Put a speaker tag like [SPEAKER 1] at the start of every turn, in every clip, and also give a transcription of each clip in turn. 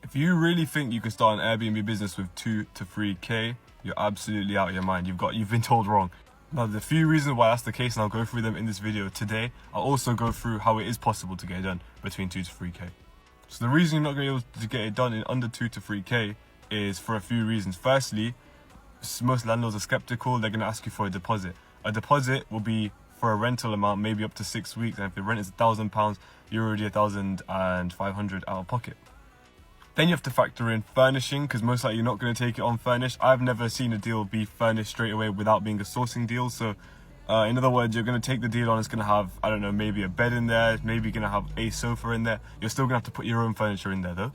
[SPEAKER 1] If you really think you can start an Airbnb business with 2 to 3K, you're absolutely out of your mind. You've been told wrong. Now, there's a few reasons why that's the case, and I'll go through them in this video today. I'll also go through how it is possible to get it done between 2 to 3K. So the reason you're not going to be able to get it done in under 2 to 3K is for a few reasons. Firstly, most landlords are skeptical. They're going to ask you for a deposit. A deposit will be for a rental amount, maybe up to 6 weeks, and if the rent is £1,000, you're already £1,500 out of pocket. Then you have to factor in furnishing, because most likely you're not going to take it on furnished. I've never seen a deal be furnished straight away without being a sourcing deal. So in other words, you're going to take the deal on, it's going to have, I don't know, maybe a bed in there, maybe you're going to have a sofa in there. You're still going to have to put your own furniture in there though.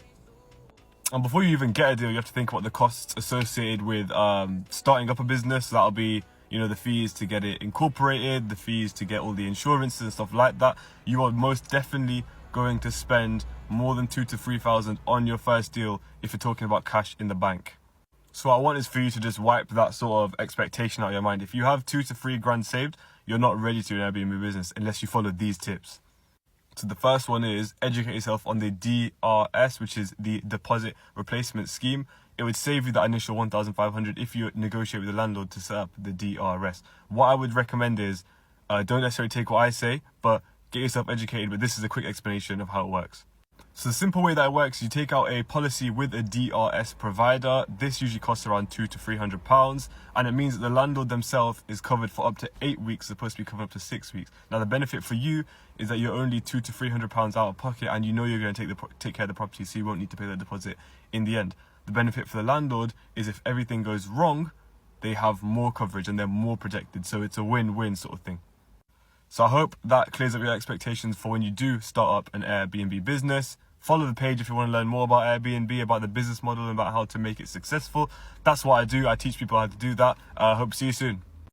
[SPEAKER 1] And before you even get a deal, you have to think about the costs associated with starting up a business. So that'll be, the fees to get it incorporated, the fees to get all the insurances and stuff like that. You are most definitely going to spend more than 2,000 to 3,000 on your first deal if you're talking about cash in the bank. So what I want is for you to just wipe that sort of expectation out of your mind. If you have 2 to 3 grand saved, you're not ready to do an Airbnb business unless you follow these tips. So the first one is educate yourself on the DRS, which is the deposit replacement scheme. It would save you that initial 1,500 if you negotiate with the landlord to set up the DRS. What I would recommend is don't necessarily take what I say, but get yourself educated. But this is a quick explanation of how it works. So the simple way that it works, you take out a policy with a DRS provider. This usually costs around £200 to £300, and it means that the landlord themselves is covered for up to 8 weeks, supposed to be covered up to 6 weeks. Now the benefit for you is that you're only £200 to £300 out of pocket, and you know you're going to take care of the property, so you won't need to pay the deposit in the end. The benefit for the landlord is if everything goes wrong, they have more coverage and they're more protected. So it's a win-win sort of thing. So I hope that clears up your expectations for when you do start up an Airbnb business. Follow the page if you want to learn more about Airbnb, about the business model, and about how to make it successful. That's what I do. I teach people how to do that. I hope to see you soon.